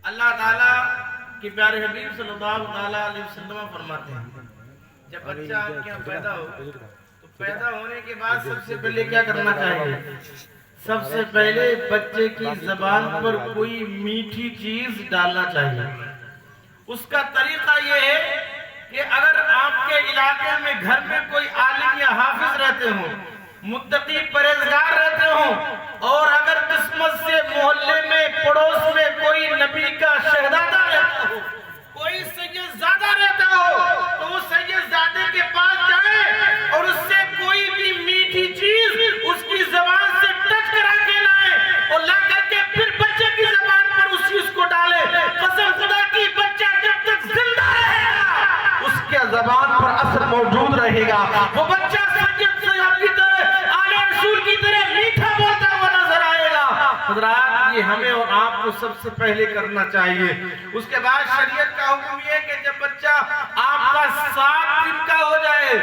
اللہ تعالیٰ کے پیارے حبیب صلی اللہ علیہ وسلم فرماتے ہیں جب بچہ آپ کے یہاں پیدا ہو تو پیدا ہونے کے بعد سب سے پہلے کیا کرنا چاہیے؟ سب سے پہلے بچے کی زبان پر کوئی میٹھی چیز ڈالنا چاہیے۔ اس کا طریقہ یہ ہے کہ اگر آپ کے علاقے میں گھر میں کوئی عالم یا حافظ رہتے ہوں، متقی پرہیزگار رہتے ہوں، اور اگر قسمت سے محلے میں پڑوس میں کوئی نبی کا شہزادہ رہتا ہو، کوئی سیدزادہ رہتا ہو، تو اس سیدزادے کے پاس جائیں اور اس سے کوئی بھی میٹھی چیز اس کی زبان سے ٹچ کرا کے لائیں اور لا کر کے پھر بچے کی زبان پر اس چیز کو ڈالیں۔ قسم خدا کی بچہ جب تک زندہ رہے گا اس کے زبان پر اثر موجود رہے گا، وہ بچہ سید صاحب کی طرح آلے رسول کی طرح میٹھا بولتا ہوا نظر آئے گا۔ حضرات یہ ہمیں اور آپ کو سب سے پہلے کرنا چاہیے۔ اس کے بعد شریعت کا حکم یہ ہے کہ جب بچہ آپ کا 7 دن کا ہو جائے،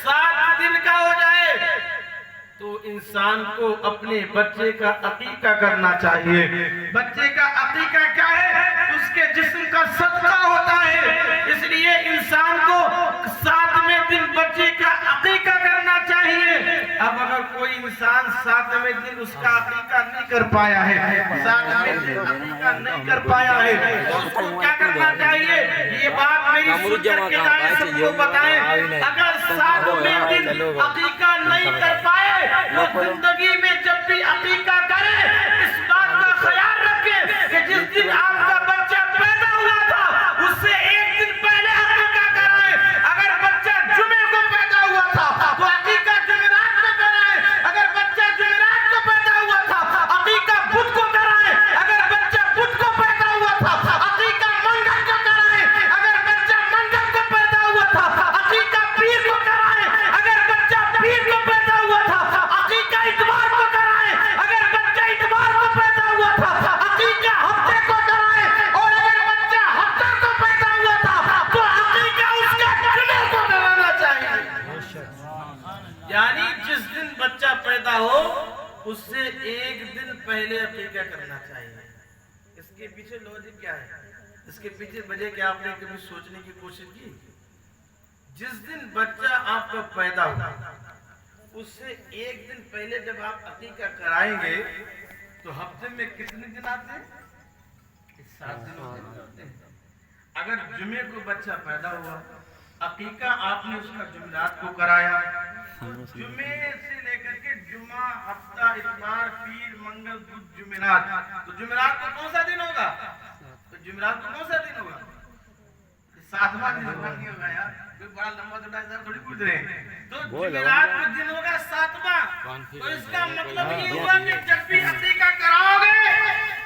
7 دن کا ہو جائے تو انسان کو اپنے بچے کا عقیقہ کرنا چاہیے۔ بچے کا عقیقہ کیا ہے؟ اس کے جسم کا صدقہ ہوتا ہے، اس لیے انسان کو 7ویں دن بچے کا عقیقہ کرنا چاہیے۔ اب اگر کوئی انسان 7ویں دن اس کا عقیقہ نہیں کر پایا ہے، 7ویں دن عقیقہ نہیں کر پایا ہے تو اس کو کیا کرنا چاہیے؟ یہ بات میری سن کر کے جائیں سب کو بتائیں، اگر 7ویں دن عقیقہ نہیں کر پائے وہ زندگی میں جب بھی عقیقہ کرے اس بات کا خیال رکھے کہ جس دن آپ کا بچہ پیدا ہوا تھا اس سے 1 دن پہلے عقیقہ کرائے۔ اگر بچہ جمعے کو پیدا ہوا تھا تو عقیقہ جمعرات کو کرائے، اگر بچہ جمعرات کو پیدا ہوا تھا عقیقہ بدھ کو کرائے، اگر بچہ بدھ کو پیدا ہوا تھا عقیقہ منگل کو کرائے، اگر بچہ منگل کو پیدا ہوا تھا عقیقہ پیر کو کرائے، اگر بچہ پیر کو پیدا ہوا تھا عقیقہ اتوار کو کرائے، اگر بچہ اتوار کو پیدا ہوا تھا عقیقہ ہفتے کو کرائے، اور اگر بچہ ہفتہ کو پیدا ہوا تھا تو عقیقہ اس کا جمعے کو کرانا چاہیے۔ یعنی جس دن بچہ پیدا ہو اس سے 1 دن پہلے عقیقہ کرنا چاہیے۔ اس کے پیچھے لوجک کیا ہے؟ اس کے پیچھے وجہ کیا آپ نے کبھی سوچنے کی کوشش کی؟ جس دن بچہ آپ کا پیدا ہوا اس سے 1 دن پہلے جب آپ عقیقہ کرائیں گے تو ہفتے میں کتنے دن آتے ہیں؟ 7 دن ہوتے ہیں۔ اگر جمعے کو بچہ پیدا ہوا عقیقہ آپ نے اس کا جمعرات کو کرایا، جمعے سے لے کر کے جمعہ، ہفتہ، اتوار، پیر، منگل، بدھ، جمعرات، تو جمعرات کو کون سا دن ہوگا؟ تو جمعرات کو کون سا دن ہوگا؟ 7واں دن ہوگا یار، کوئی بڑا لمبا تھوڑی پوچھ رہے ہیں۔ تو جمعرات کا دن ہوگا 7واں، تو اس کا مطلب یہ ہوا کہ جب بھی عقیقہ کراؤ گے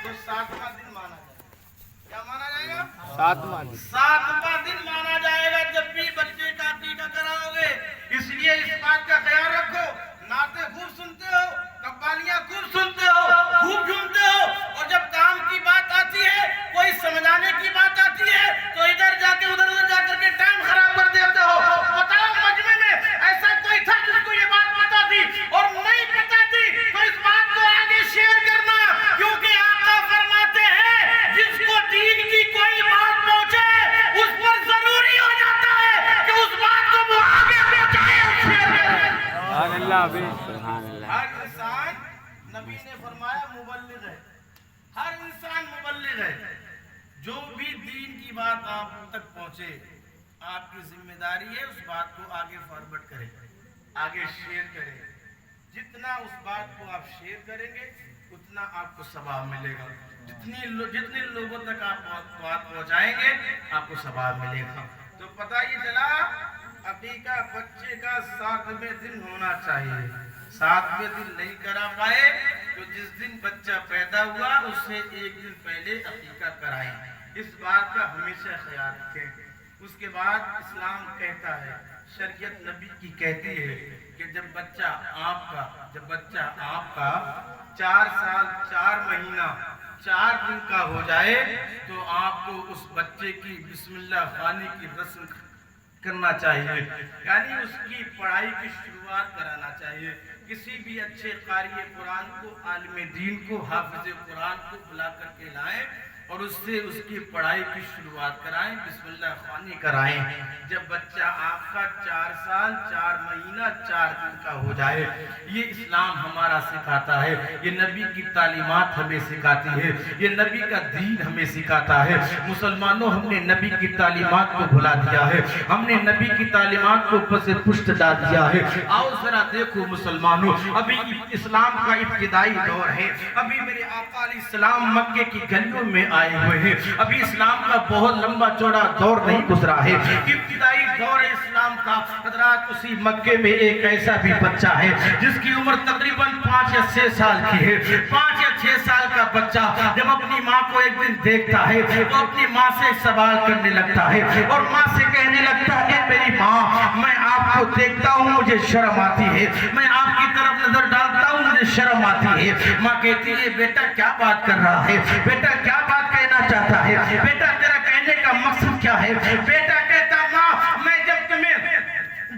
تو 7واں دن مانا جائے گا۔ کیا مانا جائے گا؟ 7واں دن مانا جائے گا جب بھی بچے کا عقیقہ کراؤ گے۔ اس لیے اس بات کا خیال رکھو، نعتیں خوب سنتے ہو، قوالیاں خوب سنتے ہو، خوب جھومتے ہو، اور جب کام کی بات آتی ہے، کوئی سمجھانے کی بات آتی ہے تو ادھر جا کے ادھر جا کر کے ٹائم خراب کر دیتے ہو۔ بتاؤ مجمع میں ایسا کوئی تھا جس کو یہ بات پتا تھی، اور نہیں پتا تھی تو اس بات کو آگے شیئر کرنا، کیونکہ آقا فرماتے ہیں جس کو دین کی کوئی بات پہنچے اس پر ضروری ہو جاتا ہے کہ اس بات کو وہ آگے پہنچائے اور شیئر کرے۔ سبحان اللہ۔ ہر انسان نبی نے فرمایا مبلغ ہے، ہر انسان مبلغ ہے۔ جو بھی دین کی بات آپ تک پہنچے آپ کی ذمہ داری ہے اس بات کو آگے فارورڈ کریں، آگے شیئر کریں۔ جتنا اس بات کو آپ شیئر کریں گے اتنا آپ کو ثواب ملے گا، جتنے لوگوں تک آپ بات پہنچائیں گے آپ کو ثواب ملے گا۔ تو پتہ یہ چلا عقیقہ بچے کا 7ویں دن ہونا چاہیے۔ 7ویں دن نہیں کرا پائے تو جس دن بچہ پیدا ہوا اس سے 1 دن پہلے عقیقہ کرائیں۔ اس بات کا ہمیشہ خیال رکھیں۔ اس کے بعد اسلام کہتا ہے، شریعت نبی کی کہتی ہے کہ جب بچہ آپ کا 4 سال 4 مہینہ 4 دن کا ہو جائے تو آپ کو اس بچے کی بسم اللہ خوانی کی رسم کرنا چاہیے، یعنی اس کی پڑھائی کی شروعات کرانا چاہیے۔ کسی بھی اچھے قاری قرآن کو، عالم دین کو، حافظ قرآن کو بلا کر کے لائیں اور اس سے اس کی پڑھائی کی شروعات کرائیں، بسم اللہ خوانی کرائیں۔ جب بچہ آپ کا 4 سال 4 مہینہ 4 دن کا ہو جائے، یہ اسلام ہمارا سکھاتا ہے، یہ نبی کی تعلیمات ہمیں سکھاتی ہے، یہ نبی کا دین ہمیں سکھاتا ہے۔ مسلمانوں، ہم نے نبی کی تعلیمات کو بھلا دیا ہے، ہم نے نبی کی تعلیمات کو اوپر سے پشت ڈال دیا ہے۔ آؤ ذرا دیکھو مسلمانوں، ابھی اسلام کا ابتدائی دور ہے، ابھی میرے آقا علیہ السلام مکے کی گلیوں میں آئے ہوئے ہیں، ابھی اسلام کا بہت لمبا چوڑا دور نہیں گزرا ہے، ابتدائی دور اسلام کا۔ حضرات، اسی مکے میں ایک ایسا بھی بچہ ہے جس کی عمر تقریباً 5 یا 6 سال کی ہے۔ 5 یا 6 سال کا بچہ جب اپنی ماں کو ایک دن دیکھتا ہے تو اپنی ماں سے سوال کرنے لگتا ہے اور ماں سے کہنے لگتا ہے، میری ماں، میں آپ کو دیکھتا ہوں مجھے شرم آتی ہے، میں آپ کی طرف نظر ڈالتا ہوں مجھے شرم آتی ہے۔ ماں کہتی ہے، بیٹا کیا بات کر رہا ہے، بیٹا کیا بات کہنا چاہتا ہے، بیٹا تیرا کہنے کا مقصد کیا ہے؟ بیٹا کہتا، ماں، میں جب تمہیں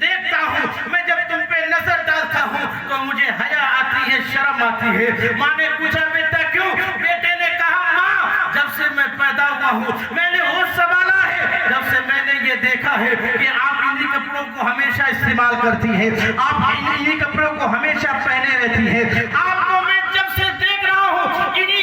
دیکھتا ہوں، میں جب تم پہ نظر ڈالتا ہوں تو مجھے حیا آتی ہے، شرم آتی ہے۔ ماں نے پوچھا، بیٹا کیوں؟ بیٹے نے کہا، ماں، جب سے میں پیدا ہوا ہوں میں نے ہوش سنبھالا ہے، جب سے میں نے یہ دیکھا ہے کہ آپ انہی کپڑوں کو ہمیشہ استعمال کرتی ہیں، آپ انہی کپڑوں کو ہمیشہ پہنے رہتی ہیں، آپ کو میں جب سے دیکھ رہا ہوں انہی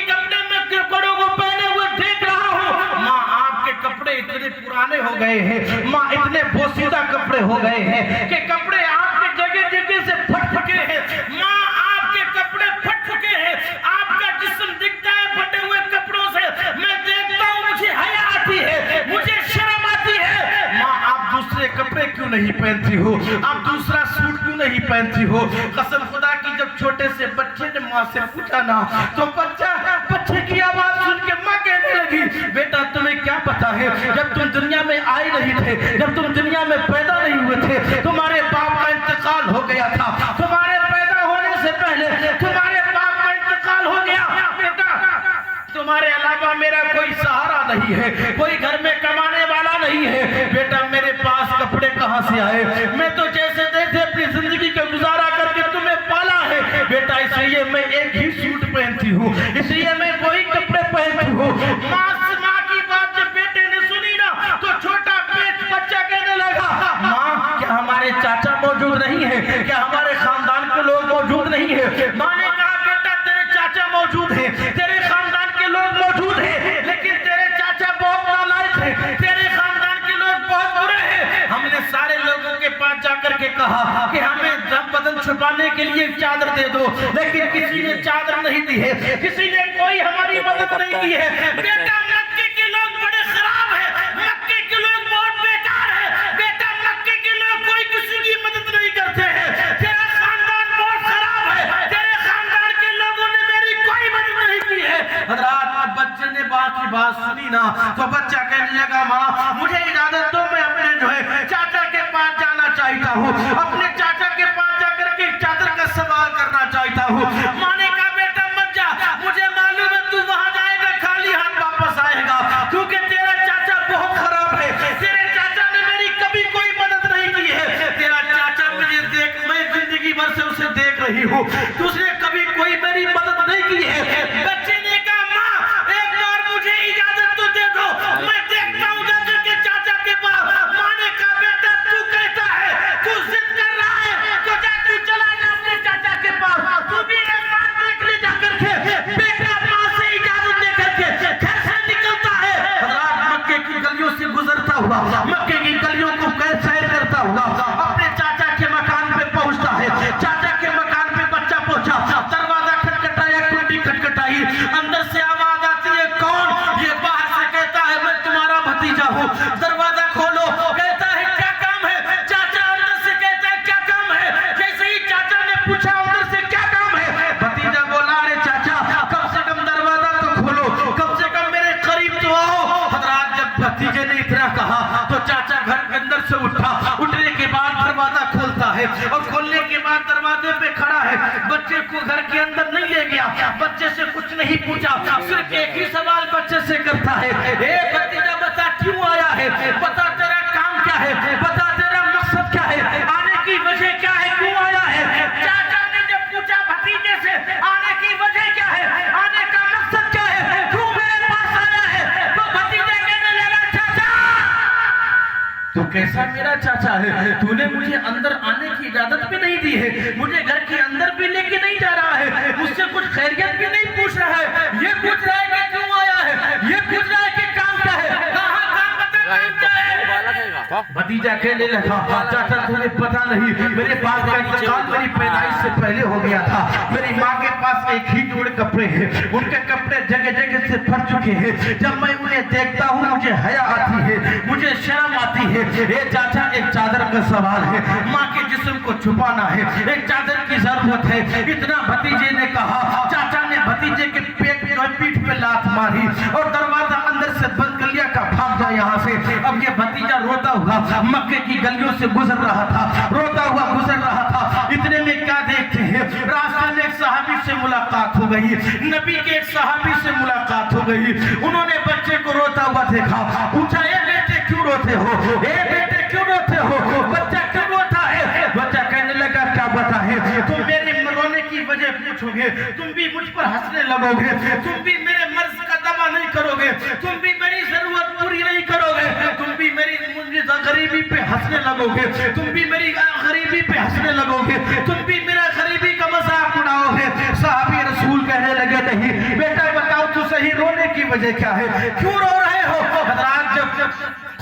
کپڑوں کو پہنے ہوئے دیکھ رہا ہوں۔ ماں، آپ کے کپڑے اتنے پرانے ہو گئے ہیں، ماں اتنے بوسیدہ کپڑے ہو گئے ہیں کہ کپڑے آپ کے جگہ جگہ سے پھٹ چکے ہیں۔ ماں، آپ کے کپڑے پھٹ چکے ہیں، آپ کا جسم دکھتا ہے پھٹے ہوئے کپڑوں سے، میں دیکھتا ہوں مجھے حیا آتی ہے، مجھے شرم آتی ہے۔ ماں، آپ دوسرے کپڑے کیوں نہیں پہنتی ہو؟ آپ دوسرا سوٹ کیوں نہیں پہنتی ہو؟ قسم خدا کی، جب چھوٹے سے بچے نے ماں سے پوچھا نا تو بچے کی آواز سن کے ماں کہنے لگی، بیٹا تمہیں کیا پتا ہے، جب تم دنیا میں آئے نہیں تھے، جب تم دنیا میں پیدا نہیں ہوئے تھے، تمہارے باپ کا انتقال ہو گیا تھا، تمہارے پیدا ہونے سے پہلے تمہارے باپ کا انتقال ہو گیا۔ بیٹا، تمہارے علاوہ میرا کوئی سہارا نہیں ہے، کوئی گھر میں کمانے والا نہیں ہے۔ بیٹا، میرے پاس کپڑے کہاں سے آئے؟ میں تو جیسے تیسے اپنی زندگی کا گزارا کر کے تمہیں پالا ہے بیٹا، اس لیے میں ایک ہی سوٹ پہنتی ہوں، اس لیے میں وہی کپڑے پہنتی ہوں۔ ماں کی بات جب بیٹے نے سنی نا تو چھوٹا بچہ کہنے لگا، ماں، کیا ہمارے چاچا موجود نہیں ہے؟ کیا ہمارے خاندان کے لوگ موجود نہیں ہیں؟ ماں نے کہا، بیٹا تیرے چاچا موجود ہیں، تیرے خاندان کے لوگ موجود ہیں، لیکن تیرے چاچا بہت نالائق ہیں، تیرے خاندان کے لوگ بہت برے ہیں۔ ہم نے سارے لوگوں کے پاس جا کر کے کہا کہ ہمیں بدن چھپانے کے لیے چادر دے دو، لیکن کسی نے چادر نہیں دی ہے، کسی نے کوئی ہماری مدد نہیں کی ہے۔ بیٹا، مکے کے لوگ بڑے خراب ہیں، مکے کے لوگ بہت بیکار ہیں، بیٹا مکے کے لوگ کوئی کسی کی مدد نہیں کرتے ہیں، تیرا خاندان بہت خراب ہے، تیرے خاندان کے لوگوں نے میری کوئی مدد نہیں کی ہے۔ حضرات، بچے نے بات سنی نا تو بچہ کہنے لگا، ماں، مجھے اجازت دو، میں اپنے جو ہے چاچا کے پاس جانا چاہتا ہوں، اپنے چاچا کے پاس جا کر کے چادر کا سوال کرنا چاہتا ہوں۔ ماں نے کہا، بیٹا مت جا، مجھے معلوم ہے تو وہاں جائے گا خالی ہاتھ واپس آئے گا، کیونکہ تیرا چاچا بہت خراب ہے، تیرے چاچا نے میری کبھی کوئی مدد نہیں کی ہے، تیرا چاچا مجھے دیکھ، میں زندگی بھر سے اسے دیکھ رہی ہوں، تجھ نے کبھی کوئی میری مدد نہیں کی ہے۔ بچے نے کہا، ماں، ایک بار مجھے اجازت تو دے دو، میں دیکھتا ہوں جا کر کے چاچا کے پاس۔ ماں نے کہا، بیٹا تو کہتا ہے، تو ضد کر رہا ہے تو جا تو چلا جا اپنے چاچا کے پاس، تو بھی ایک بار دیکھ لے جا کر کے۔ بیٹا ماں سے اجازت لے کر کے گھر سے نکلتا ہے، حضرات مکے کی گلیوں سے گزرتا ہوا، مکے کی گلیوں کو سیر کرتا ہوا اپنے چاچا کے مکان پہ پہنچتا ہے۔ چاچا کے مکان پہ بچہ پہنچا، دروازہ کھٹکھٹایا، کنڈی کھٹکھٹائی، اندر سے آواز آتی ہے، کون؟ یہ باہر سے کہتا ہے، میں تمہارا بھتیجا ہوں۔ دروازہ کھولو، کہتا ہے، کیا کام ہے؟ چاچا اندر سے کہتا ہے، کیا کام ہے؟ جیسے ہی چاچا نے پوچھا اندر سے کیا کام ہے، بھتیجا بولا، ارے چاچا کم سے کم دروازہ تو کھولو، کم سے کم میرے قریب تو آؤ۔ حضرات، جب بھتیجے نے اتنا کہا تو چاچا گھر کے اندر سے اٹھا، اٹھنے کے بعد دروازہ کھولتا ہے اور کھولنے کے بعد دروازے پہ کھڑا ہے، بچے کو گھر کے اندر نہیں لے گیا، بچے سے کچھ نہیں پوچھا، صرف ایک ہی سوال بچے سے کرتا ہے، اے بھتیجا بتا کیوں آیا ہے، بتا تیرا کام کیا ہے، بتا تیرا مقصد کیا ہے، آنے کی وجہ کیا ہے، کیوں آیا ہے؟ چاچا نے جب پوچھا بھتیجے سے آنے کی وجہ کیا ہے، آنے کا مقصد کیا ہے، کیوں میرے پاس آیا ہے، तो कैसा मेरा चाचा है, तूने मुझे अंदर आने की इजाजत भी नहीं दी है, मुझे घर के अंदर भी लेके नहीं जा रहा है, मुझसे कुछ खैरियत भी नहीं पूछ रहा है, ये पूछ रहा है कि क्यों आया है, ये पूछ रहा है कि काम क्या है, कहाँ काम बता, काम क्या है। भतीजा कहने लगा, चाचा तुझे पता नहीं, मेरे पास का इंतकाल मेरी पैदाइश से पहले हो गया था, मेरी माँ के पास एक ही जोड़ कपड़े हैं, उनके कपड़े जगह जगह से फट चुके हैं, जब मैं उन्हें देखता हूँ मुझे हया आती है, मुझे शर्म आती है। ये चाचा एक चादर का सवाल है, माँ के जिस्म को छुपाना है, एक चादर की जरूरत है। इतना भतीजे ने कहा, चाचा ने भतीजे के पीठ पे लात मारी और दरवाजा अंदर से बंद कर लिया, का भाग जा यहाँ से। अब ये भतीजा रोता हुआ मक्के की गलियों से गुजर रहा था, रोता हुआ गुजर रहा था। इतने में क्या देखते हैं, रास्ते में एक सहाबी से मुलाकात हो गई, नबी के एक सहाबी से मुलाकात हो गई। उन्होंने बच्चे को रोता हुआ देखा, पूछा, ए बेटे क्यों रोते हो, ए बेटे क्यों रोते हो, बच्चा क्यों रोता है। बच्चा कहने लगा, क्या बता है, तुम मेरे रोने की वजह पूछोगे, तुम भी मुझ पर हंसने लगोगे, तुम भी मेरे मर्ज का दवा नहीं करोगे, तुम भी मेरी जरूरत पूरी नहीं करोगे, तुम भी मेरी गरीबी पे हंसने लगोगे, तुम भी मेरी गरीबी पे हंसने लगोगे, तुम भी मेरा गरीबी का मजाक उड़ाओगे। साहबी रसूल कहने लगे, नहीं बेटा बताओ तो सही, रोने की वजह क्या है, क्यों रो रहे हो। हज़रात जब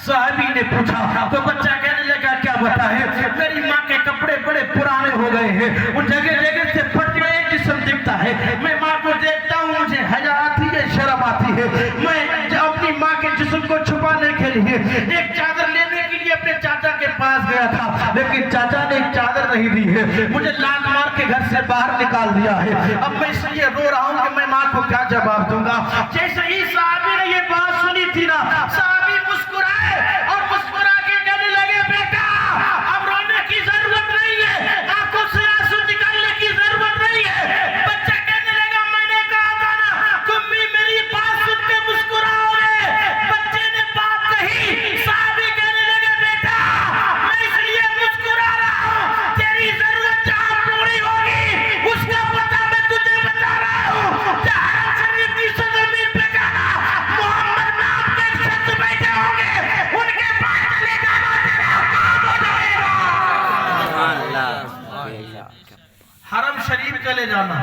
साहबी ने पूछा तो बच्चा कहने लगा, क्या बता है, मेरी माँ के कपड़े बड़े पुराने हो गए हैं, वो जगह जगह से फट गए, जिस्म दिखता है, मैं माँ को देखता हूँ मुझे हया आती है, शर्म आती है। मैं अपनी माँ के जिस्म को छुपाने के लिए एक चादर लेने के लिए अपने चाचा के पास गया था, लेकिन चाचा ने एक चादर नहीं दी है, मुझे लात मार के घर से बाहर निकाल दिया है। अब मैं इसलिए रो रहा हूँ कि मैं माँ को क्या जवाब दूंगा। जैसे ही साहबी ने ये बात सुनी थी ना, साहबी मुस्कुराए और मुस्कुरा के कहने लगे, बेटा अब रोने की जरूरत नहीं है, आंखों से आंसू निकालने की जरूरत नहीं है। बच्चा कहने लगा, मैंने कहा था ना, तुम भी मेरी बात सुन के मुस्कुराओगे। बच्चे ने बात कही, साहबी कहने लगे, बेटा मैं इसलिए मुस्कुरा रहा हूँ, तेरी जरूरत जहाँ पूरी होगी उसका पता मैं तुझे बता रहा हूँ। जहाँ शरीफ की ज़मीन पे जाना, मोहम्मद नाम के शख्स बैठे होंगे, उनके पास चले जाना, तेरा काम हो जाएगा। हरम शरीफ चले जाना,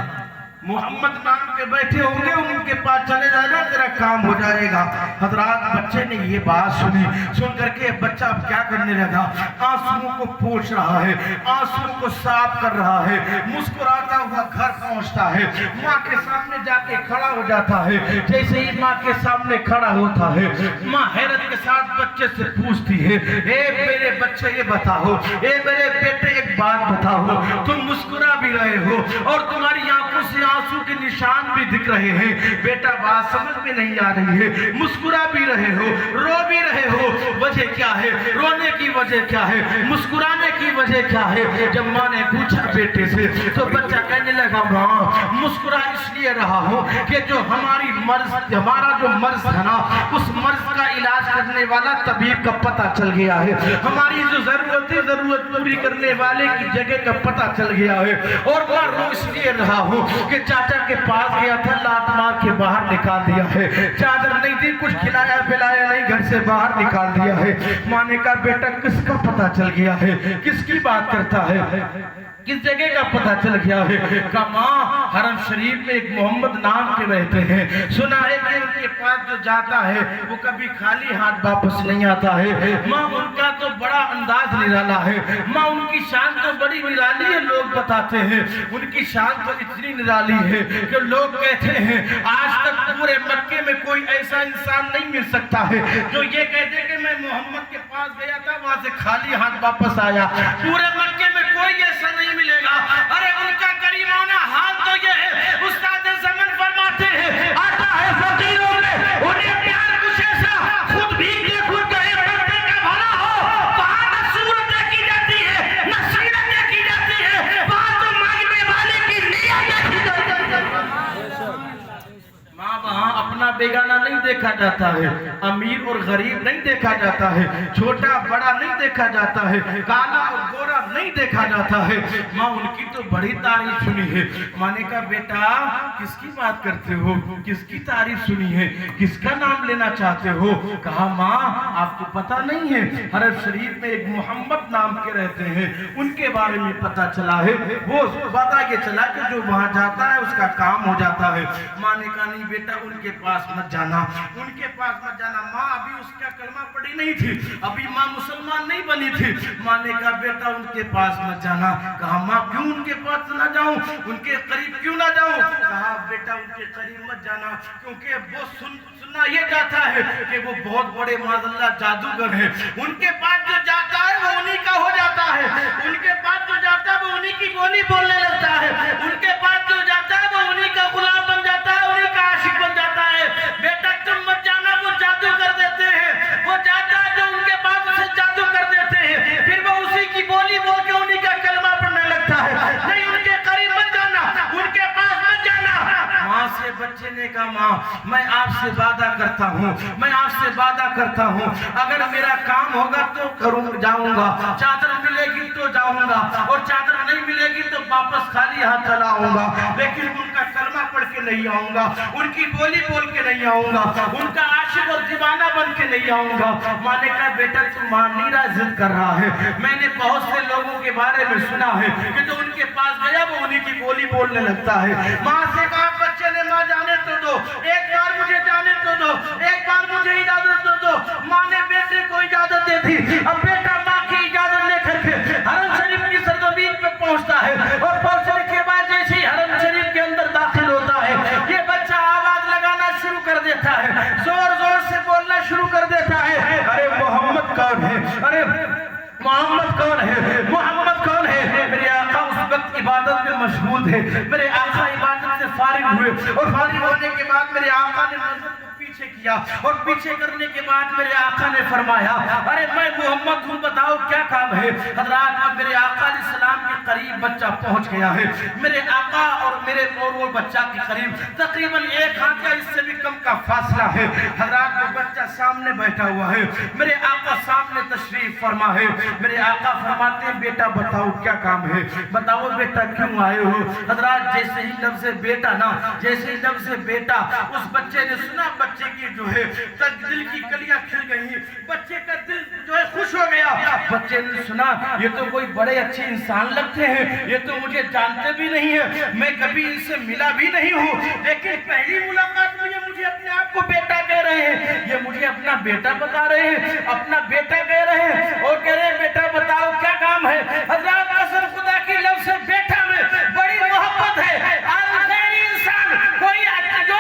मोहम्मद नाम के बैठे होंगे, उनके पास चले जाना, तेरा काम हो जाएगा। हजरात बच्चे ने ये बात सुनी, सुन करके बच्चा अब क्या करने लगा, आंसुओं को पोंछ रहा है, आंसुओं को साफ कर रहा है, मुस्कुराता हुआ घर पहुंचता है, माँ के सामने जाके खड़ा हो जाता है। जैसे ही माँ के सामने खड़ा होता है, माँ हैरत के साथ बच्चे से पूछती है, ए मेरे बच्चे ये बताओ, ए मेरे बेटे एक बात बताओ, तुम मुस्कुरा भी रहे हो और तुम्हारी आंखों से आंसू के निशान भी दिख रहे हैं, बेटा बात समझ में नहीं आ रही है, मुस्कुरा भी रहे हो, रो भी रहे हो, वजह क्या है, रोने की वजह क्या है, मुस्कुराने की वजह क्या है। जब माँ ने पूछा बेटे से तो बच्चा कहने लगा, माँ मुस्कुरा इसलिए रहा हूँ कि जो हमारा जो मर्ज है ना, उस मर्ज का इलाज करने वाला तबीब का पता चल गया है, हमारी जो जरूरत पूरी करने वाले की जगह का पता चल गया है। और मैं रो इसलिए रहा हूँ कि चाचा के पास गया था, लात मार के बाहर निकाल दिया है, चादर नहीं दी, कुछ खिलाया पिलाया नहीं, घर से बाहर निकाल दिया है। माँ ने कहा, बेटा किसका पता चल गया है, किसकी बात करता है, किस जगह का पता चल गया है। कहा, माँ हरम शरीफ में एक मोहम्मद नाम के रहते हैं, सुना है कि उनके पास जो जाता है वो कभी खाली हाथ वापस नहीं आता है। माँ उनका तो बड़ा अंदाज निराला है, माँ उनकी शान तो बड़ी निराली है, लोग बताते हैं उनकी शान तो इतनी निराली है कि लोग कहते हैं आज तक पूरे मक्के में कोई ऐसा इंसान नहीं मिल सकता है जो ये कहते कि मैं मोहम्मद के पास गया था, वहां से खाली हाथ वापस आया। पूरे मक्के में कोई ऐसा नहीं मिलेगा। अरे उनका करीमाना हाल तो ये है, उस्ताद ज़मन फरमाते हैं, आता है फकीरों में उन्हें प्यार कुछ ऐसा, खुद भी खुद गए करते का भला हो, वहां न सूरत देखी जाती है, न सीरत देखी जाती है, वहां तो मांगने वाले की नियत देखी जाती है। माँ वहां अपना बेगाना नहीं देखा जाता है, अमीर और गरीब नहीं देखा जाता है, छोटा बड़ा नहीं देखा जाता है, काला और गोरा नहीं देखा जाता है। माँ उनकी तो बड़ी तारीफ सुनी है। माँ ने कहा बेटा किसकी बात करते हो, किसकी तारीफ सुनी है, किसका नाम लेना चाहते हो? कहा माँ आपको पता नहीं है, हरम शरीफ में एक मोहम्मद नाम के रहते हैं, उनके बारे में पता चला है। वो पता ये चला कि जो वहां जाता है उसका काम हो जाता है। माँ ने कहा नहीं बेटा उनके पास मत जाना, उनके पास मत जाना। माँ अभी उसका कलमा पढ़ी नहीं थी, अभी माँ मुसलमान नहीं बनी थी। माँ ने कहा बेटा उनके पास मत जाना। कहा माँ क्यों उनके पास ना जाऊं, उनके करीब क्यों ना जाऊं? कहा बेटा उनके करीब मत जाना, क्योंकि वो सुनना ये चाहता है कि वो बहुत बड़े माज़अल्लाह जादूगर हैं। उनके पास जो जाता है वो उन्हीं का हो जाता है, उनके पास जो जाता है वो उन्हीं की बोली बोलने लगता है, उनके पास जो जाता है वो उन्हीं का गुलाम बन जाता है, उन्हीं का आशिक बन जाता है। बेटा तुम मत जाना, वो जादू कर देते हैं, वो जाता है जो उनके पास उसे जादू कर देते हैं, फिर वो उसी की बोली बोल के उन्हीं का कलमा पढ़ने लगता है। नहीं उनके करीब मत जाना, उनके पास मत जाना। माँ से बच्चे ने कहा माँ मैं आपसे वादा करता हूँ, मैं आपसे वादा करता हूँ, अगर मेरा काम होगा तो करूँ जाऊंगा, चादर मिलेगी तो जाऊंगा, और चादर नहीं मिलेगी तो वापस खाली हाथ चला आऊंगा, लेकिन उनका कलमा पढ़ के नहीं आऊंगा, उनकी बोली बोल के नहीं आऊंगा, उनका आशिक और दीवाना बन के नहीं आऊंगा। माँ ने कहा बेटा तू मानीरा जिद कर रहा है, मैंने बहुत से लोगों के बारे में सुना है कि जो उनके पास गया वो उन्हीं की बोली बोलने लगता है। माँ से कहा बच्चे ने माँ जाने तो दो, एक बार मुझे जाने तो दो, एक बार मुझे इजाजत तो दो। माँ ने बेटे को इजाजत दे दी। अब बेटा माँ की इजाजत लेकर के हरम शरीफ की सरजमीन पे पहुंचता है, और पहुंचने के बाद जैसे ही हरम शरीफ के अंदर दाखिल होता है ये बच्चा आवाज लगाना शुरू कर देता है, जोर जोर से बोलना शुरू कर देता है, अरे मोहम्मद कौन है, अरे मोहम्मद कौन है, मोहम्मद कौन है। मेरे आका उस वक्त इबादत में मशगूल थे, मेरे आका इबादत से फारिग हुए, और फारिग होने के बाद मेरे आका ने नजर को पीछे किया, और पीछे करने के बाद मेरे आका ने फरमाया अरे मैं मोहम्मद हूँ, बताओ क्या काम है। हजरात अब मेरे आका सलाम के करीब बच्चा पहुंच गया है, मेरे आका और मेरे और वो बच्चा के करीब तकरीबन एक हाथ या इससे भी कम का फासला है। हजरात वो बच्चा सामने बैठा हुआ है, मेरे आका सामने तशरीफ फरमा है। मेरे आका फरमाते हैं बेटा बताओ क्या काम है, बताओ बेटा क्यों आए हो। हजरात जैसे ही लफ्ज़ बेटा ना, जैसे ही लफ्ज़ बेटा उस बच्चे ने सुना, बच्चे की जो है दिल की कलियां खिल गई, बच्चे का दिल जो है खुश हो गया। बच्चे ने सुना ये तो कोई बड़े अच्छे इंसान लगते हैं, ये तो मुझे जानते भी नहीं है, मैं कभी इनसे मिला भी नहीं हूँ, लेकिन पहली मुलाकात में ये मुझे अपने आप को बेटा कह रहे हैं, ये मुझे अपना बेटा बता रहे हैं, अपना बेटा कह रहे हैं, और कह रहे हैं बेटा बताओ क्या काम है। हज़रात कसम खुदा की लफ्ज़ से बेटा में बड़ी मोहब्बत है। इंसान कोई जो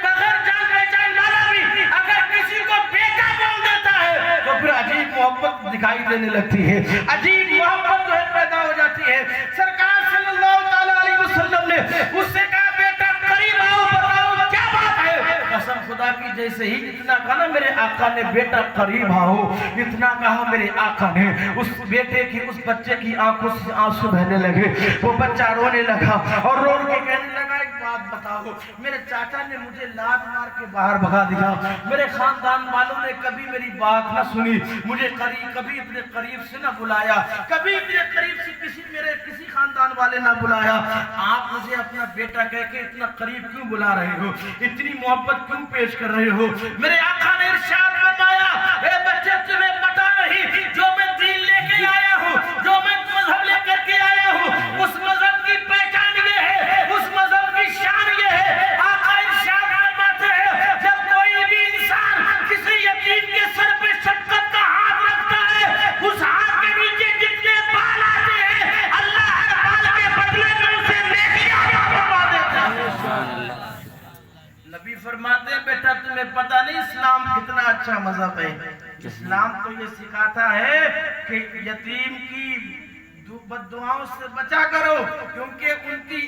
बगैर जान पहचान वाला भी अगर किसी को बेटा बोल देता है तो फिर अजीब मोहब्बत दिखाई देने लगती है, अजीब मोहब्बत जो है पैदा हो जाती है। सरकार सल्लल्लाहु अलैहि वसल्लम ने उससे कहा बेटा करीब आओ, बताओ क्या बात है। कसम खुदा की जैसे ही इतना कहा ना मेरे आका ने बेटा करीब आओ, इतना कहा मेरे आका ने उस बेटे की, उस बच्चे की आंखों से आंसू बहने लगे। वो बच्चा रोने लगा और रो के कहने लगा एक बात बताओ, मेरे चाचा ने मुझे लात मार के बाहर भगा दिया, मेरे खानदान वालों ने कभी मेरी बात ना सुनी, मुझे कभी अपने करीब से ना बुलाया, कभी अपने करीब से किसी खानदान वाले ना बुलाया। आप मुझे अपना बेटा कह के इतना करीब क्यों बुला रहे हो, इतनी मोहब्बत क्यों पेश कर रहे हो। मेरे आका ने इरशाद फरमाया ए बच्चे तुम्हें पता नहीं जो मैं दीन लेके आया हूँ, जो मैं मजहब लेकर के आया हूँ, उस मजहब की पहचान ये है, उस मजहब की शान ये है। आका इरशाद फरमाते हैं जब कोई भी इंसान किसी यतीम के सर पे शफकत का हाथ रखता है, उस हाथ के नीचे जितने बाल आते हैं अल्लाह हर बाल के बदले में उसे नेकियां फरमा देता है। नबी फरमाते हैं बेटा तुम्हें पता नहीं इस्लाम कितना अच्छा मजहब है। इस्लाम तो ये सिखाता है कि यतीम की बद्दुआओं से बचा करो, क्योंकि उनकी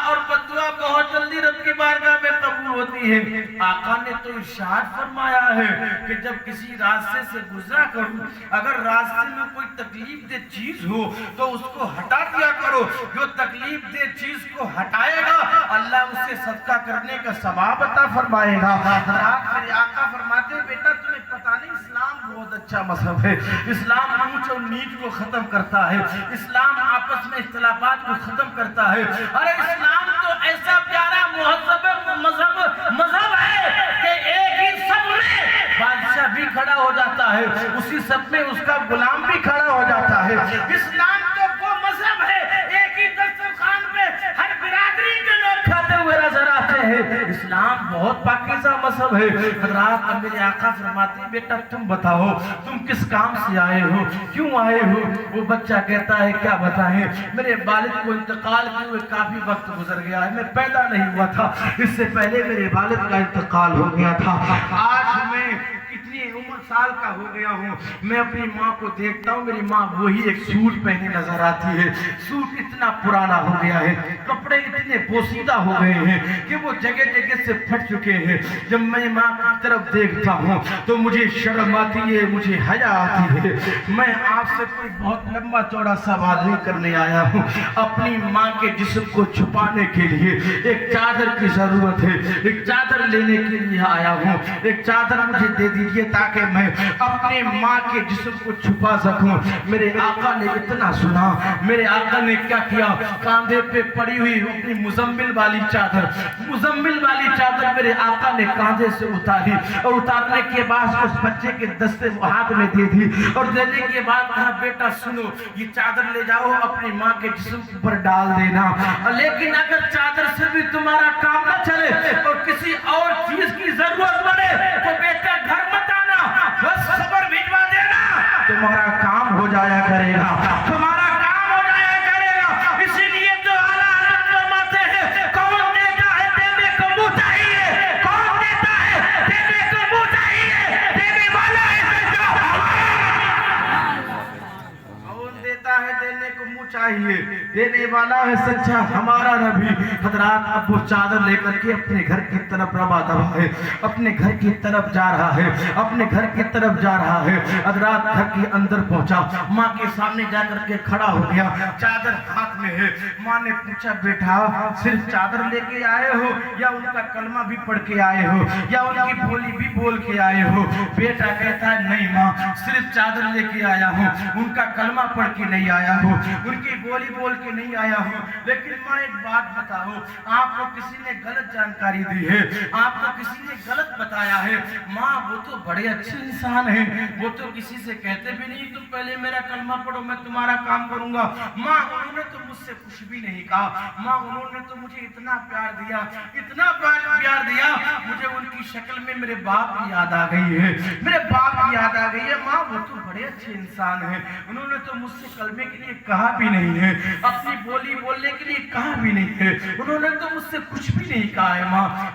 और बद्दुआ बहुत जल्दी रब की बारगाह में कबूल होती है। आका ने तो इरशाद फरमाया है कि जब किसी रास्ते से गुजरा करो, अगर रास्ते में कोई तकलीफ दे चीज हो तो उसको हटा दिया करो। जो तकलीफ दे चीज को हटाएगा अल्लाह उसे सदका करने का सवाब अता फरमाएगा। मेरे आका फरमाते हैं, बेटा तुम्हें पता नहीं इस्लाम बहुत अच्छा मजहब है। इस्लाम ऊंच और नीच को खत्म करता है, इस्लाम आपस में इख्तिलाफात को खत्म करता है। अरे इस्लाम तो ऐसा प्यारा मजहब है कि एक ही सब में बादशाह भी खड़ा हो जाता है, उसी सब में उसका गुलाम भी खड़ा हो जाता है। इस्लाम तो वो मजहब है, एक ही दस्तरखान पे हर बिरादरी के लोग खाते हुए नजर आते हैं। इस्लाम बहुत पाकीज़ा मजहब है। हज़रात मेरे आका फरमाते हैं, बेटा तुम बताओ तुम किस काम से आए हो, क्यों आए हो? वो बच्चा कहता है, क्या बताएं, मेरे वालिद को इंतकाल किए हुए काफी वक्त गुजर गया है, मैं पैदा नहीं हुआ था, इससे पहले मेरे वालिद का इंतकाल हो गया था। आज मैं इतनी उम्र साल का हो गया हूँ, मैं अपनी माँ को देखता हूँ, मेरी माँ वही एक सूट पहने नजर आती है। सूट इतना पुराना हो गया है, कपड़े इतने पोसीदा हो गए हैं कि वो जगह जगह से फट चुके हैं। जब मैं माँ की तरफ देखता हूँ तो मुझे शर्म आती है, मुझे हया आती है। मैं आपसे कोई बहुत लंबा चौड़ा सवाल नहीं करने आया हूँ। अपनी माँ के जिस्म को छुपाने के लिए एक चादर की जरूरत है, एक चादर लेने के लिए आया हूँ। एक चादर मुझे दे दीजिए ताकि मैं अपने माँ के जिस्म को छुपा सकूं। मेरे आका ने इतना सुना, मेरे आका ने क्या किया, कांधे पे पड़ी हुई अपनी मुजम्मिल वाली चादर मेरे आका ने कांधे से उतारी और उतारने के बाद उस बच्चे के दस्ते हाथ में दे दी और देने के बाद कहा, बेटा सुनो, ये चादर ले जाओ अपनी माँ के जिस्म पर डाल देना, लेकिन अगर चादर से भी तुम्हारा काम न चले और किसी और चीज की जरूरत पड़े तो बेटा घर मत आना, बस खबर भिजवा देना, तुम्हारा काम हो जाया करेगा, तुम्हारा काम हो जाया करेगा। इसीलिए तो आला हज़रत फरमाते हैं, कौन देता है देने को मुँह चाहिए, कौन देता है देने को मुँह चाहिए, देने वाला है सच्चा। कौन देता है देने को मुँह चाहिए, देने वाला है सच्चा हमारा नबी। हज़रात अब वो चादर लेकर के अपने घर की तरफ रवा दवा है, अपने घर की तरफ जा रहा है, अपने घर की तरफ जा रहा है। हज़रात घर के अंदर पहुंचा, माँ के सामने जाकर के खड़ा हो गया, चादर हाथ में है। माँ ने पूछा, बेटा सिर्फ चादर लेके आए हो या उनका कलमा भी पढ़ के आए हो या उनकी बोली भी बोल के आए हो? बेटा कहता है, नहीं माँ, सिर्फ चादर लेके आया हूँ, उनका कलमा पढ़ के नहीं आया हूँ, उनकी बोली बोल के नहीं आया हूँ। लेकिन माँ एक बात बताओ, आपको किसी ने गलत जानकारी दी है, आपको किसी ने गलत बताया है। माँ वो तो बड़े अच्छे इंसान हैं, वो तो किसी से कहते भी नहीं तुम पहले मेरा कलमा पढ़ो मैं तुम्हारा काम करूंगा। माँ उन्होंने तो मुझसे कुछ भी नहीं कहा, माँ उन्होंने तो मुझे इतना प्यार दिया, इतना प्यार दिया, मुझे उनकी शक्ल में मेरे बाप की याद आ गई है, मेरे बाप की याद आ गई है। माँ वो तो बड़े अच्छे इंसान हैं, उन्होंने तो मुझसे कलमे के लिए कहा भी नहीं है, अपनी बोली बोलने के लिए कहा भी नहीं है, उन्होंने तो मुझसे कुछ भी नहीं कहा है।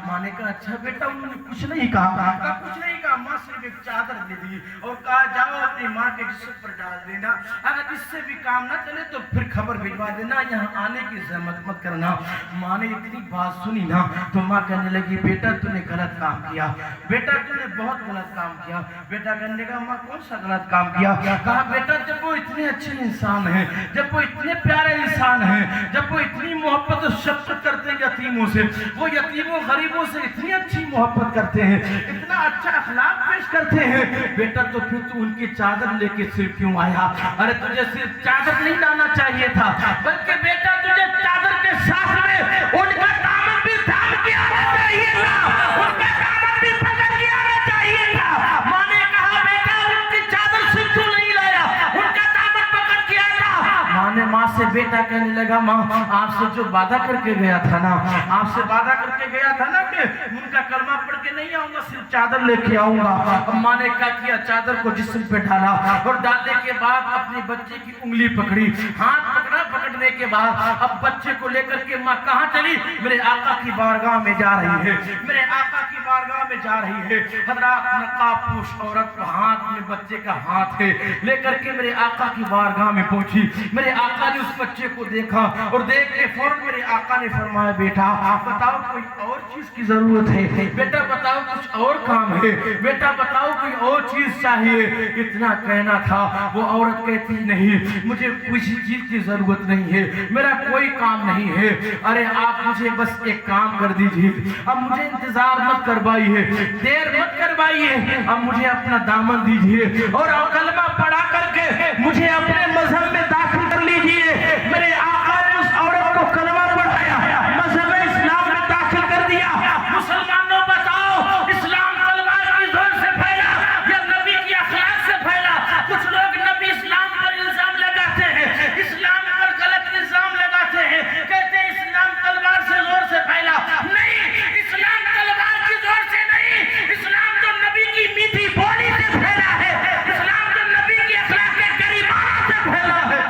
माँ ने कहा, अच्छा बेटा उन्होंने कुछ नहीं कहा, कुछ नहीं कहा। माँ सिर्फ एक चादर दे दी और कहा, जाओ अपनी माँ के जिस्म पर डाल देना, अगर इससे भी काम ना चले तो फिर खबर भिजवा देना, यहाँ आने की जहमत मत करना। माँ ने इतनी बात सुनी ना तो माँ कहने लगी, बेटा तूने गलत काम किया, बेटा तूने बहुत गलत काम किया। बेटा कहने लगा, माँ कौन सा गलत काम किया? कहा, बेटा जब वो इतने अच्छे इंसान हैं, जब वो इतने प्यारे इंसान हैं, जब वो इतनी मोहब्बत और शफ़क़त करते हैं यतीमों से, वो यतीमों गरीबों से इतनी अच्छी मोहब्बत करते हैं, इतना अच्छा अखलाक पेश करते हैं, बेटा तो फिर तू उनकी चादर लेके सिर्फ क्यों आया? अरे तुझे सिर्फ चादर नहीं लाना चाहिए था, बल्कि बेटा तुझे चादर के साथ में उनका दामन भी थाम के आना चाहिए था, उनका दामन भी पकड़ के आना चाहिए था। माँ ने कहा, बेटा उनकी चादर सिर्फ क्यों नहीं लाया, उनका दामन पकड़ के आया। माँ ने माँ से बेटा कहने लगा माँ आपसे जो वादा करके गया था ना, आपसे वादा करके गया था ना कि उनका कलमा पढ़ के नहीं आऊंगा, सिर्फ चादर लेके आऊंगा। अम्मा ने क्या किया, चादर को जिस्म पे डाला और डालने के बाद अपने बच्चे की उंगली पकड़ी, हाथ पकड़ा। पकड़ने के बाद अब बच्चे को लेकर के माँ कहाँ चली, मेरे आका की बारगाह में जा रही है, मेरे आका की बारगाह में जा रही है। हजरात नकाबपोश औरत का हाथ में बच्चे का हाथ है, लेकर के मेरे आका की बारगाह में पहुंची। मेरे आका ने उस बच्चे को देखा और देख के फौरन मेरे आका ने फरमाया बेटा बताओ कोई और चीज की जरूरत है, बेटा बताओ कुछ और काम है, बेटा बताओ कोई और चीज चाहिए। इतना कहना था, वो औरत कहती नहीं मुझे किसी चीज की जरूरत नहीं है, मेरा कोई काम नहीं है। अरे आप मुझे बस एक काम कर दीजिए, अब मुझे इंतजार मत करवाइए, देर मत करवाइए, अब मुझे अपना दामन दीजिए और कलमा पढ़ा करके मुझे अपने मजहब में दाखिल कर लीजिए। मेरे आका ने उस औरत को कलमा पढ़ाया, मजहब इस्लाम में दाखिल कर दिया। मुसलमानों बताओ इस्लाम तलवार की जोर से फैला या नबी की अखलाक से फैला? कुछ लोग नबी इस्लाम पर इल्जाम लगाते हैं, इस्लाम पर गलत इल्जाम लगाते हैं, कहते हैं इस्लाम तलवार से जोर से फैला। नहीं, इस्लाम तलवार की जोर से नहीं, इस्लाम तो नबी की मीठी बोली से फैला है, इस्लाम तो नबी की अखलाक करीमाना से फैला है।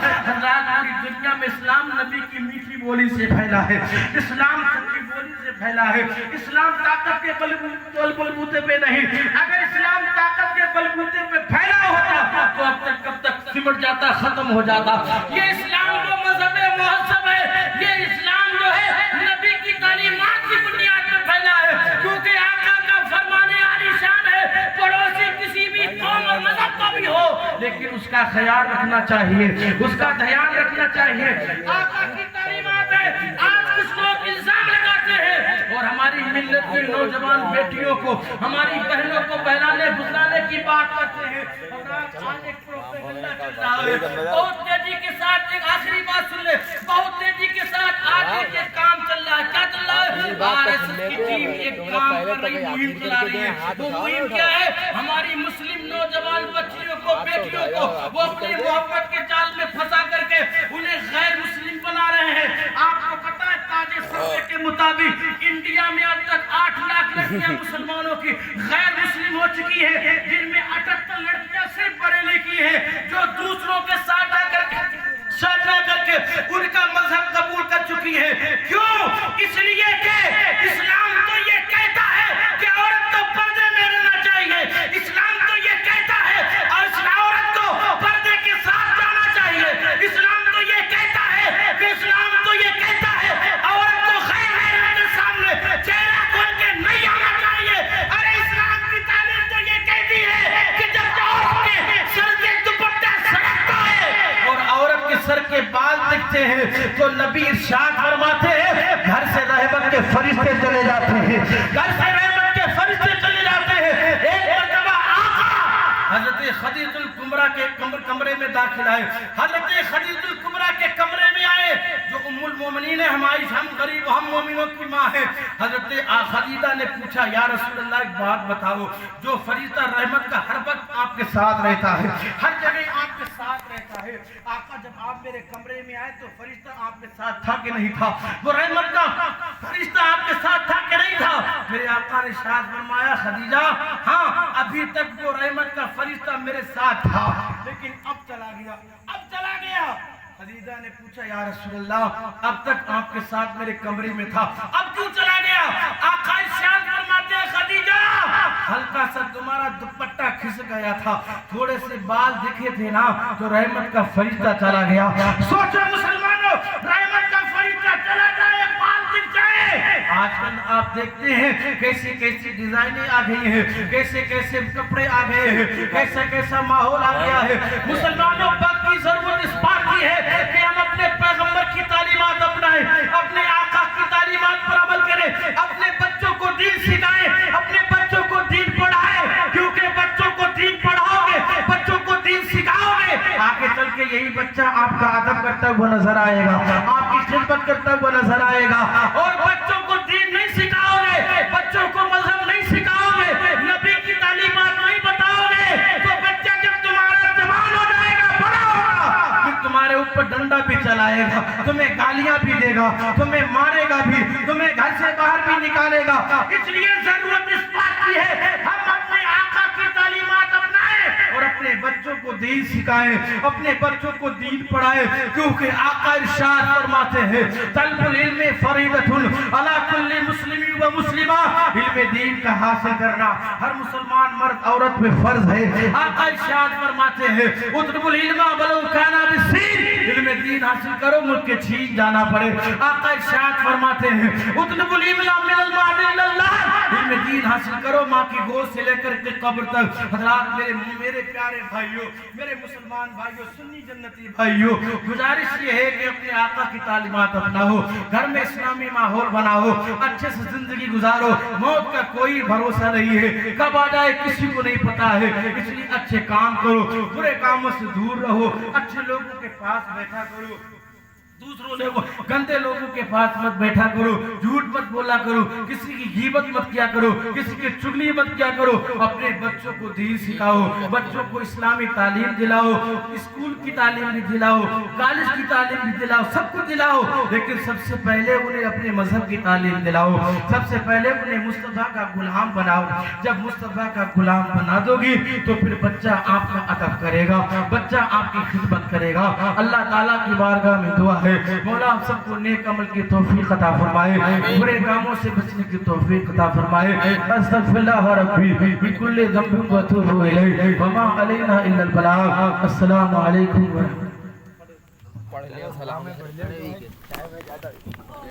पूरी दुनिया में इस्लाम नबी की मीठी बोली से फैला है, इस्लाम सच्ची बोली से फैला है। इस्लाम ताकत के बलबूते पे नहीं, अगर इस्लाम ताकत के बलबूते पे फैला होता तो अब तक कब तक सिमट जाता, खत्म हो जाता। ये इस्लाम जो मजहब मुहज्जब है, ये इस्लाम जो है नबी की तालीमात की बुनियाद पर फैला है, क्योंकि आका का फरमाने आलीशान है, पड़ोसी किसी भी कौम और मजहब का भी हो लेकिन उसका ख्याल रखना चाहिए, उसका ध्यान रखना चाहिए। आका की तालीमात है। आज कुछ लोग इल्जाम लगाते हैं और हमारी मिल्लत की नौजवान बेटियों को, हमारी बहनों को बहलाने फुसलाने की बात करते हैं। आज एक प्रोपेगेंडा चल रहा है, बहुत तेजी के साथ, एक आखिरी बात सुन ले, बहुत तेजी के साथ आज एक काम चल रहा है। क्या चल रहा है? आरएसएस की टीम एक काम कर रही, मुहिम चला रही है। वो मुहिम क्या है? हमारी मुस्लिम नौजवान बच्चियों को, बेटियों को वो अपनी मोहब्बत के जाल में फंसा करके उन्हें गैर मुस्लिम बना रहे हैं। आपको पता है ताजे सर्वे के मुताबिक इंडिया में अब तक 8 लाख लड़कियां मुसलमानों की गैर मुस्लिम हो चुकी है, जिनमें 78 लड़कियां सिर्फ बरेली की है, जो दूसरों के साथ शादी करके उनका मजहब कबूल कर चुकी है। क्यों? इसलिए कि इस्लाम तो ये कहता है कि औरत को पर्दे में रहना चाहिए, इस्लाम तो ये कहता है और इस औरत को पर्दे के साथ जाना चाहिए, इस्लाम तो ये कहता है कि इस्लाम तो ये कहता है औरत को खैर के सामने चेहरा खोल के नहीं आना चाहिए। अरे इस्लाम की तालीम तो ये कहती है कि जब औरत के सर के दुपट्टा सरकता है और औरत के सर के बाल दिखते हैं तो नबी इरशाद फरमाते हैं घर से रहमत के फरिश्ते चले जाते हैं, घर से रहमत के फरिश्ते चले जाते हैं। एक मरतबा आका हजरत खदीजुल कुबरा के कमरे में दाखिल आए, हजरत खदीजुल कुबरा के कमरे में आए, जो उम्मुल मोमिनीन है, हमारी हम गरीब हम मोमिनों की माँ है। हजरत खदीजा ने पूछा या रसूल अल्लाह एक बात बताओ, जो फरिश्ता रहमत का हर वक्त आपके साथ रहता है, हर जगह आपके साथ रहता है, आका जब आप मेरे कमरे में आए तो फरिश्ता आपके साथ था कि नहीं था? वो रहमत का फरिश्ता आपके साथ था कि नहीं था? मेरे आका ने शाद फरमाया खदीजा हाँ, अभी तक वो रहमत का फरिश्ता मेरे साथ था, लेकिन अब चला गया, अब चला गया। खदीजा ने पूछा या रसूलल्लाह अब तक आपके साथ मेरे कमरे में था, अब क्यों चला गया? आका इरशाद फरमाते हैं खदीजा हल्का सा तुम्हारा दुपट्टा खिस गया था, थोड़े से बाल दिखे थे ना, तो रहमत का फरिश्ता चला गया। सोचो मुसलमानों, रहमत का फरिश्ता चला जाए, बाल दिख जाए। आजकल आप देखते हैं कैसी कैसी डिजाइनें आ गई हैं, कैसे कैसे कपड़े आ गए हैं, कैसा कैसा माहौल आ गया है। मुसलमानों वक्त की जरूरत इस बात की है कि हम अपने पैगंबर की तालीमात अपनाएं, अपने आका की तालीमात पर अमल करें, अपने बच्चों को दीन सिखाएं, अपने बच्चों को दीन पढ़ाएं, क्योंकि बच्चों को दीन पढ़ाओगे, बच्चों को दीन सिखाओगे, आगे चल के यही बच्चा आपका अदब करता हुआ नजर आएगा, आपकी खिदमत करता हुआ नजर आएगा। और बच्चों को दीन नहीं सिखाओगे, बच्चों को मजहब नहीं सिखाओगे, नबी की तालीमात नहीं बताओगे, तो बच्चा जब तुम्हारा जवान हो जाएगा, बड़ा होगा, फिर तुम्हारे ऊपर डंडा भी चला जलाएगा, तुम्हें गालियां भी देगा, तुम्हें मारेगा भी, तुम्हें घर से बाहर भी निकालेगा। इसलिए जरूरत इस बात की है हम अपने आका की तालीमात अपनाएं और अपने बच्चों को दीन सिखाएं, अपने बच्चों को दीन पढ़ाएं, क्योंकि आका इरशाद फरमाते हैं तलबुल इल्म फरीदतुन अला कुल्ली मुस्लिमी व मुस्लिमा, इल्म दीन का हासिल करना हर मुसलमान मर्द औरत पे फर्ज है। आका इरशाद फरमाते हैं उतलबुल इल्मा वलौ काना बिस्सीन, इल्म दीन हासिल करो मुल्क के छीन जाना पड़े। आका इरशाद फरमाते हैं उतलबुल इल्मा मिनल माद इल्लल्लाह, इल्म दीन हासिल करो माँ की गोद से लेकर के कब्र तक। हज़रात मेरे प्यारे भाइयों, मेरे मुसलमान भाइयों, सुन्नी जन्नती भाइयों, गुजारिश ये है कि अपने आका की तालीमात अपनाओ, घर में इस्लामी माहौल बनाओ, अच्छे से जिंदगी गुजारो। मौत का कोई भरोसा नहीं है, कब आ जाए किसी को नहीं पता है, इसलिए अच्छे काम करो, बुरे कामों से दूर रहो, अच्छे लोगों के पास बैठा करो, दूसरों लोगों गंदे लोगों के पास मत बैठा करो, झूठ मत बोला करो, किसी की गीबत मत किया करो, किसी की चुगली मत किया करो। अपने बच्चों को दीन सिखाओ, बच्चों को इस्लामी तालीम दिलाओ, स्कूल की तालीम भी दिलाओ, कॉलेज की तालीम भी दिलाओ, सब कुछ दिलाओ, लेकिन सबसे पहले उन्हें अपने मजहब की तालीम दिलाओ। सबसे पहले उन्हें मुस्तफा का गुलाम बनाओ। जब मुस्तफा का गुलाम बना दोगी तो फिर बच्चा आपका अदब करेगा, बच्चा आपकी खिदमत करेगा। अल्लाह ताला की बारगाह में दुआ है मौला आप सबको नेक अमल की तौफीक अता फरमाए, बुरे कामों से बचने की तौफीक अता फरमाए। अस्तगफिरुल्लाह रब्बी मिन कुल्लि ज़ंबिन व अतूबु इलैहि व मा अलैना इल्ला अल बलाग। अस्सलामु अलैकुम व